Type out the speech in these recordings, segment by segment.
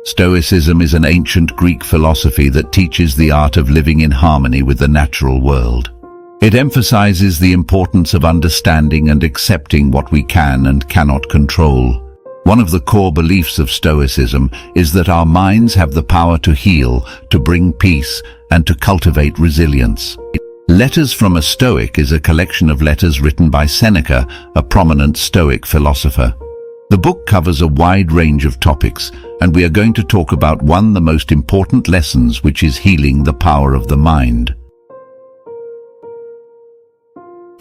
Stoicism is an ancient Greek philosophy that teaches the art of living in harmony with the natural world. It emphasizes the importance of understanding and accepting what we can and cannot control. One of the core beliefs of Stoicism is that our minds have the power to heal, to bring peace, and to cultivate resilience. Letters from a Stoic is a collection of letters written by Seneca, a prominent Stoic philosopher. The book covers a wide range of topics, and we are going to talk about one of the most important lessons, which is healing the power of the mind.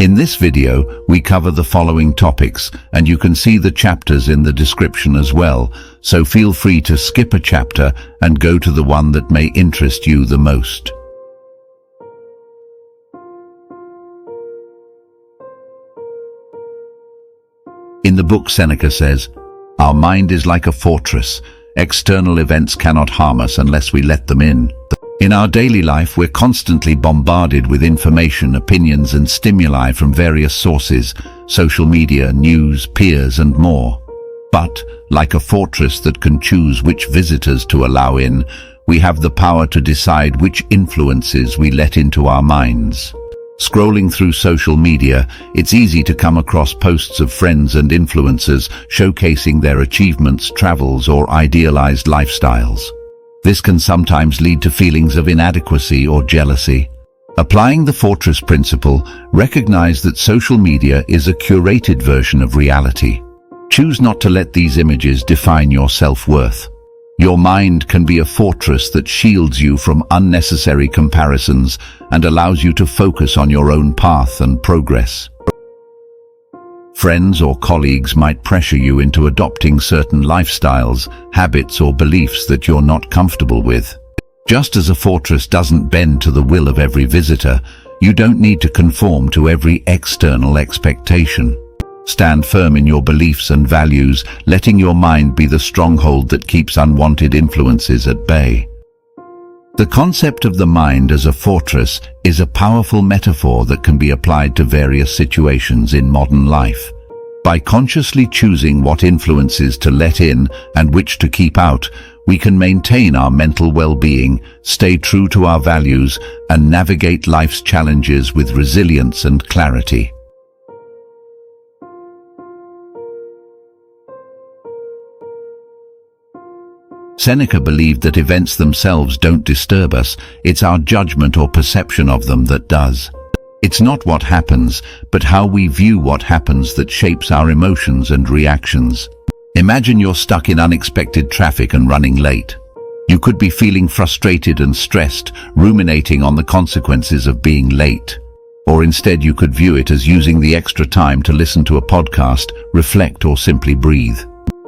In this video, we cover the following topics, and you can see the chapters in the description as well, so feel free to skip a chapter and go to the one that may interest you the most. In the book, Seneca says, "Our mind is like a fortress. External events cannot harm us unless we let them in." In our daily life, we're constantly bombarded with information, opinions, and stimuli from various sources: social media, news, peers, and more. But, like a fortress that can choose which visitors to allow in, we have the power to decide which influences we let into our minds. Scrolling through social media, it's easy to come across posts of friends and influencers showcasing their achievements, travels, or idealized lifestyles. This can sometimes lead to feelings of inadequacy or jealousy. Applying the fortress principle, recognize that social media is a curated version of reality. Choose not to let these images define your self-worth. Your mind can be a fortress that shields you from unnecessary comparisons and allows you to focus on your own path and progress. Friends or colleagues might pressure you into adopting certain lifestyles, habits, or beliefs that you're not comfortable with. Just as a fortress doesn't bend to the will of every visitor, you don't need to conform to every external expectation. Stand firm in your beliefs and values, letting your mind be the stronghold that keeps unwanted influences at bay. The concept of the mind as a fortress is a powerful metaphor that can be applied to various situations in modern life. By consciously choosing what influences to let in and which to keep out, we can maintain our mental well-being, stay true to our values, and navigate life's challenges with resilience and clarity. Seneca believed that events themselves don't disturb us, it's our judgment or perception of them that does. It's not what happens, but how we view what happens that shapes our emotions and reactions. Imagine you're stuck in unexpected traffic and running late. You could be feeling frustrated and stressed, ruminating on the consequences of being late. Or instead you could view it as using the extra time to listen to a podcast, reflect, or simply breathe.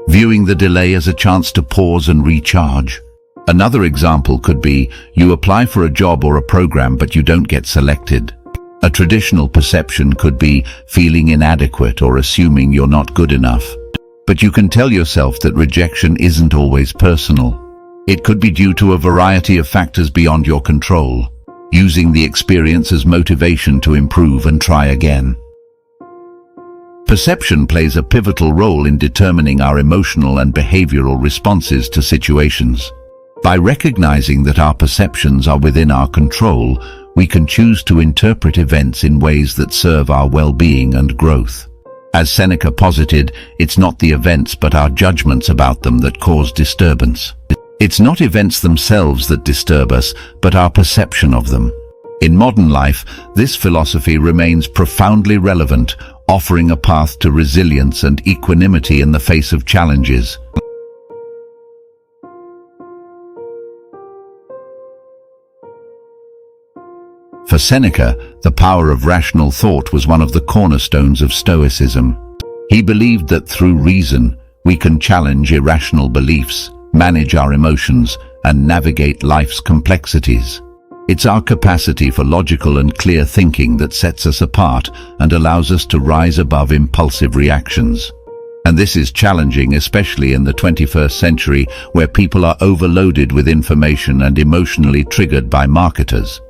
Viewing the delay as a chance to pause and recharge. Another example could be, you apply for a job or a program but you don't get selected. A traditional perception could be feeling inadequate or assuming you're not good enough. But you can tell yourself that rejection isn't always personal. It could be due to a variety of factors beyond your control, using the experience as motivation to improve and try again. Perception plays a pivotal role in determining our emotional and behavioral responses to situations. By recognizing that our perceptions are within our control, we can choose to interpret events in ways that serve our well-being and growth. As Seneca posited, it's not the events but our judgments about them that cause disturbance. It's not events themselves that disturb us, but our perception of them. In modern life, this philosophy remains profoundly relevant, offering a path to resilience and equanimity in the face of challenges. For Seneca, the power of rational thought was one of the cornerstones of Stoicism. He believed that through reason, we can challenge irrational beliefs, manage our emotions, and navigate life's complexities. It's our capacity for logical and clear thinking that sets us apart and allows us to rise above impulsive reactions. And this is challenging, especially in the 21st century, where people are overloaded with information and emotionally triggered by marketers.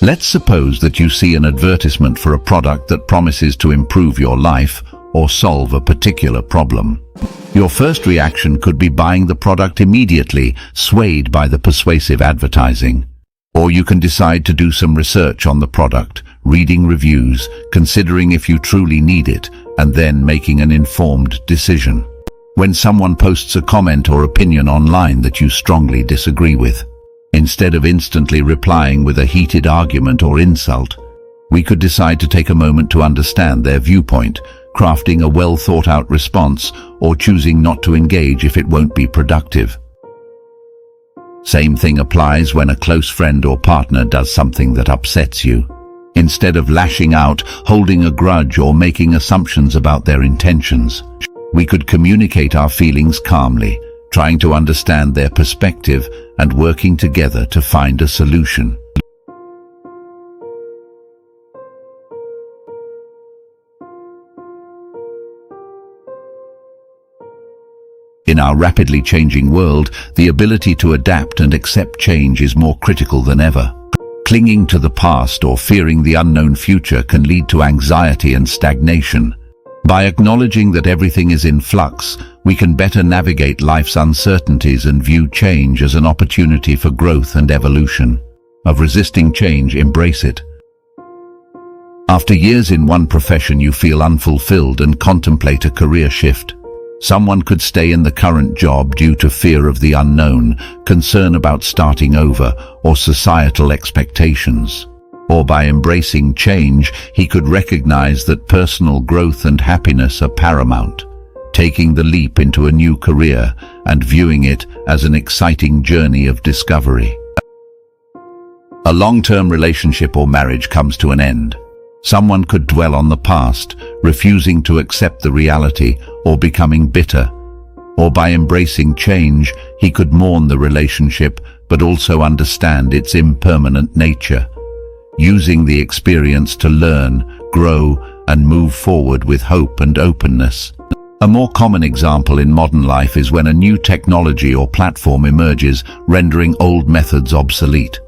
Let's suppose that you see an advertisement for a product that promises to improve your life or solve a particular problem. Your first reaction could be buying the product immediately, swayed by the persuasive advertising. Or you can decide to do some research on the product, reading reviews, considering if you truly need it, and then making an informed decision. When someone posts a comment or opinion online that you strongly disagree with, instead of instantly replying with a heated argument or insult, we could decide to take a moment to understand their viewpoint, crafting a well-thought-out response, or choosing not to engage if it won't be productive. Same thing applies when a close friend or partner does something that upsets you. Instead of lashing out, holding a grudge, or making assumptions about their intentions, we could communicate our feelings calmly, trying to understand their perspective and working together to find a solution. In our rapidly changing world, the ability to adapt and accept change is more critical than ever. Clinging to the past or fearing the unknown future can lead to anxiety and stagnation. By acknowledging that everything is in flux, we can better navigate life's uncertainties and view change as an opportunity for growth and evolution. Of resisting change, embrace it. After years in one profession, you feel unfulfilled and contemplate a career shift. Someone could stay in the current job due to fear of the unknown, concern about starting over, or societal expectations. Or by embracing change, he could recognize that personal growth and happiness are paramount, taking the leap into a new career and viewing it as an exciting journey of discovery. A long-term relationship or marriage comes to an end. Someone could dwell on the past, refusing to accept the reality or becoming bitter. Or by embracing change, he could mourn the relationship but also understand its impermanent nature, using the experience to learn, grow, and move forward with hope and openness. A more common example in modern life is when a new technology or platform emerges, rendering old methods obsolete.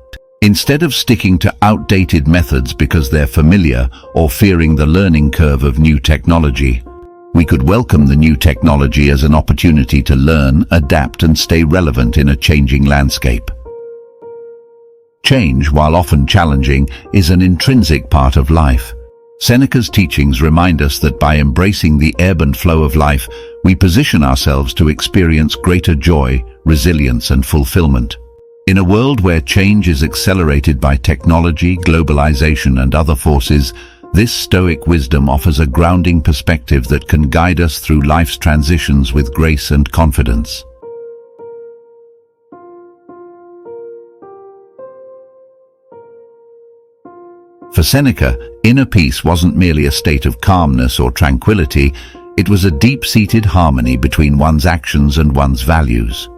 Instead of sticking to outdated methods because they're familiar or fearing the learning curve of new technology, we could welcome the new technology as an opportunity to learn, adapt, and stay relevant in a changing landscape. Change, while often challenging, is an intrinsic part of life. Seneca's teachings remind us that by embracing the ebb and flow of life, we position ourselves to experience greater joy, resilience, and fulfillment. In a world where change is accelerated by technology, globalization, and other forces, this Stoic wisdom offers a grounding perspective that can guide us through life's transitions with grace and confidence. For Seneca, inner peace wasn't merely a state of calmness or tranquility, it was a deep-seated harmony between one's actions and one's values.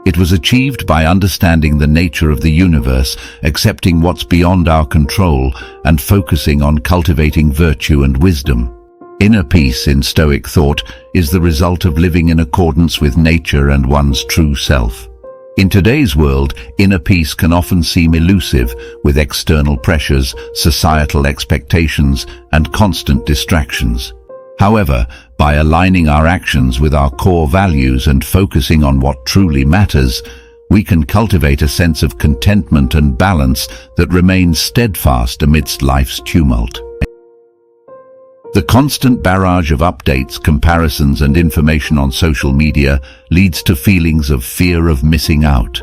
It was achieved by understanding the nature of the universe, accepting what's beyond our control, and focusing on cultivating virtue and wisdom. Inner peace, in Stoic thought, is the result of living in accordance with nature and one's true self. In today's world, inner peace can often seem elusive, with external pressures, societal expectations, and constant distractions. However, by aligning our actions with our core values and focusing on what truly matters, we can cultivate a sense of contentment and balance that remains steadfast amidst life's tumult. The constant barrage of updates, comparisons, and information on social media leads to feelings of fear of missing out.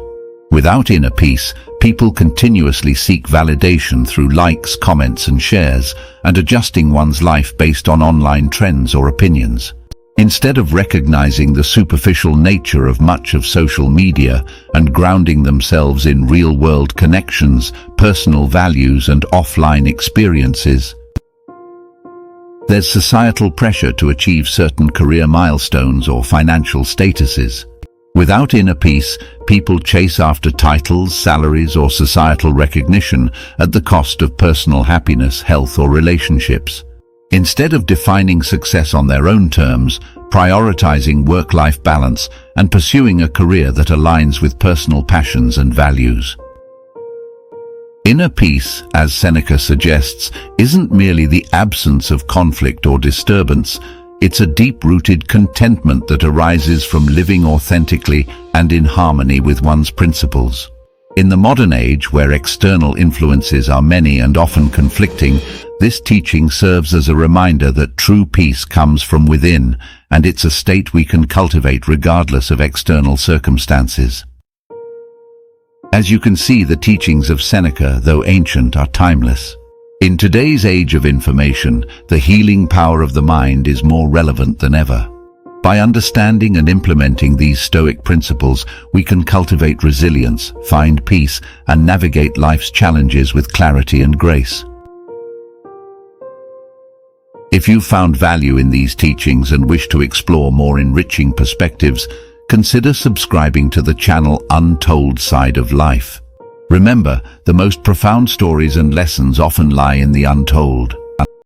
Without inner peace, people continuously seek validation through likes, comments, and shares, and adjusting one's life based on online trends or opinions. Instead of recognizing the superficial nature of much of social media and grounding themselves in real-world connections, personal values, and offline experiences, there's societal pressure to achieve certain career milestones or financial statuses. Without inner peace, people chase after titles, salaries, or societal recognition at the cost of personal happiness, health, or relationships. Instead of defining success on their own terms, prioritizing work-life balance, and pursuing a career that aligns with personal passions and values. Inner peace, as Seneca suggests, isn't merely the absence of conflict or disturbance, It's a deep-rooted contentment that arises from living authentically and in harmony with one's principles. In the modern age, where external influences are many and often conflicting, this teaching serves as a reminder that true peace comes from within, and it's a state we can cultivate regardless of external circumstances. As you can see, the teachings of Seneca, though ancient, are timeless. In today's age of information, the healing power of the mind is more relevant than ever. By understanding and implementing these Stoic principles, we can cultivate resilience, find peace, and navigate life's challenges with clarity and grace. If you found value in these teachings and wish to explore more enriching perspectives, consider subscribing to the channel Untold Side of Life. Remember, the most profound stories and lessons often lie in the untold.